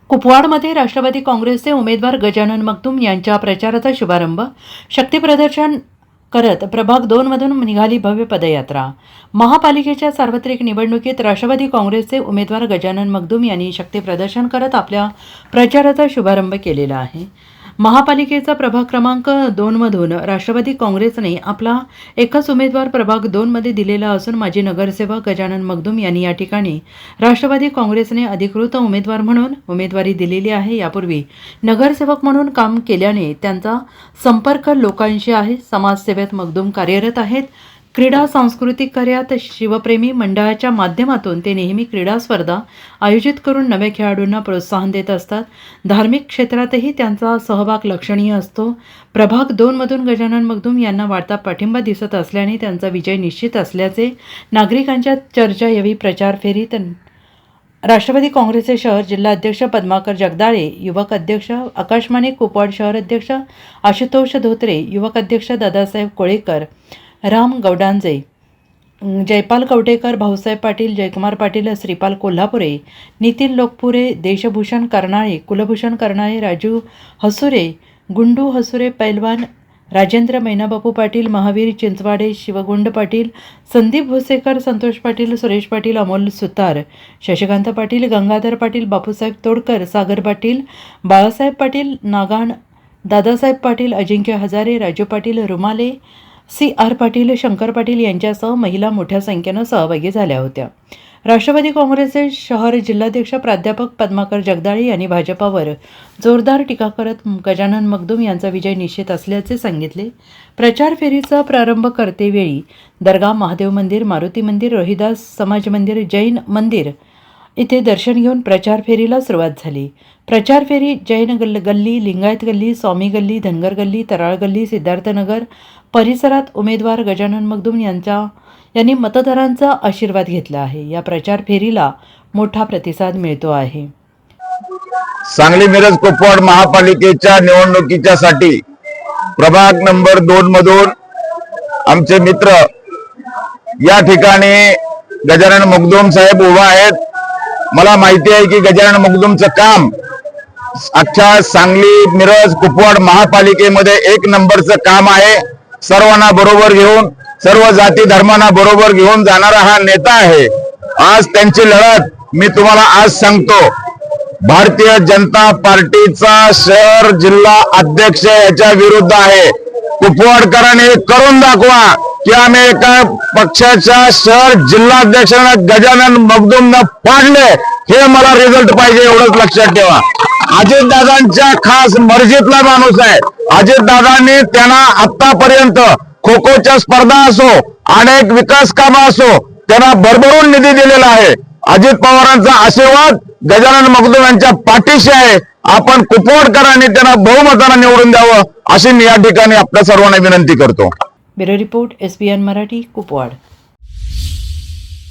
कुपवाडमध्ये राष्ट्रवादी काँग्रेसचे उमेदवार गजानन मगदूम यांच्या प्रचाराचा शुभारंभ. शक्तीप्रदर्शन करत प्रभाग 2 मधून निघाली भव्य पदयात्रा. महापालिकेच्या सार्वत्रिक निवडणुकीत राष्ट्रवादी काँग्रेसचे उमेदवार गजानन मगदूम यांनी शक्तीप्रदर्शन करत आपल्या प्रचाराचा शुभारंभ केलेला आहे. महापालिकेचा प्रभाग क्रमांक 2 मधून राष्ट्रवादी काँग्रेसने आपला एकच उमेदवार प्रभाग 2 मध्ये दिलेला असून माजी नगरसेवक गजानन मगदूम यांनी या ठिकाणी राष्ट्रवादी काँग्रेसने अधिकृत उमेदवार म्हणून उमेदवारी दिलेली आहे. यापूर्वी नगरसेवक म्हणून काम केल्याने त्यांचा संपर्क लोकांशी आहे. समाजसेवेत मगदूम कार्यरत आहेत. क्रीडा सांस्कृतिक कार्यात शिवप्रेमी मंडळाच्या माध्यमातून ते नेहमी क्रीडा स्पर्धा आयोजित करून नव्या खेळाडूंना प्रोत्साहन देत असतात. धार्मिक क्षेत्रातही त्यांचा सहभाग लक्षणीय असतो. प्रभाग 2 मधून गजानन मगदूम यांना वाढता पाठिंबा दिसत असल्याने त्यांचा विजय निश्चित असल्याचे नागरिकांच्या चर्चा यावेळी प्रचार फेरीत राष्ट्रवादी काँग्रेसचे शहर जिल्हा अध्यक्ष पद्माकर जगदाळे, युवक अध्यक्ष आकाश माने, कुपवाड शहर अध्यक्ष आशुतोष धोत्रे, युवक अध्यक्ष दादासाहेब कोळेकर, राम गौडांजे, जयपाल कवटेकर, भाऊसाहेब पाटील, जयकुमार पाटील, श्रीपाल कोल्हापुरे, नितीन लोकपुरे, देशभूषण कर्नाळे, कुलभूषण कर्नाळे, राजू हसुरे, गुंडू हसुरे, पैलवान राजेंद्र मैनाबापू पाटील, महावीर चिंचवाडे, शिवगुंड पाटील, संदीप भोसेकर, संतोष पाटील, सुरेश पाटील, अमोल सुतार, शशिकांत पाटील, गंगाधर पाटील, बापूसाहेब तोडकर, सागर पाटील, बाळासाहेब पाटील, नागाण, दादासाहेब पाटील, अजिंक्य हजारे, राजू पाटील, रुमाले, CR पाटील, शंकर पाटील यांच्यासह महिला मोठ्या संख्येनं सहभागी झाल्या होत्या. राष्ट्रवादी काँग्रेसचे शहर जिल्हाध्यक्ष प्राध्यापक पद्माकर जगदाळे यांनी भाजपावर जोरदार टीका करत गजानन मगदूम यांचा विजय निश्चित असल्याचे सांगितले. प्रचार फेरीचा प्रारंभ करतेवेळी दर्गा, महादेव मंदिर, मारुती मंदिर, रोहिदास समाज मंदिर, जैन मंदिर इथे दर्शन घेऊन प्रचार फेरीला सुरुवात झाली. प्रचार फेरी जैन गल्ली, लिंगायत गल्ली, स्वामी गल्ली, धनगर गल्ली, तराळ गल्ली, सिद्धार्थनगर परिसरात उमेदवार गजानन मगदूम यांनी मतदारांचा आशीर्वाद घेतला आहे. या प्रचार फेरीला मोठा प्रतिसाद मिळतो आहे. सांगली मिरज कुपवाड महापालिकेच्या निवडणुकीच्यासाठी प्रभाग नंबर 2 मधून आमचे मित्र या ठिकाणी गजानन मगदूम साहेब उभा आहेत. मला माहिती आहे की गजानन मगदूमचं काम अख्ख्या सांगली मिरज कुपवाड महापालिकेमध्ये 1 नंबरचं काम आहे. सर्वांना बरोबर घेऊन, सर्व जाती धर्मांना बरोबर घेऊन जाणारा हा नेता आहे. आज त्यांची लढत मी तुम्हाला आज सांगतो, भारतीय जनता पार्टीचा शहर जिल्हा अध्यक्ष याच्या विरुद्ध आहे. कुपवाडकरांनी करून दाखवा की आम्ही एका पक्षाच्या शहर जिल्हाध्यक्षांना गजानन मगदूमनं पाडले. हे मला रिझल्ट पाहिजे, एवढंच लक्षात ठेवा. अजितदादांच्या खास मर्जीतला माणूस आहे. अजितदादांनी त्यांना आतापर्यंत खो खोच्या स्पर्धा असो, अनेक विकास कामं असो, त्यांना भरभरून निधी दिलेला आहे. अजित पवारांचा आशीर्वाद गजानन मगदूम यांच्या पाठीशी आहे. आपण कुपवाडकरांनी त्यांना बहुमताने निवडून द्यावं अशी मी या ठिकाणी आपल्या सर्वांना विनंती करतो. Bureau report, SBN Marathi, Kupwad.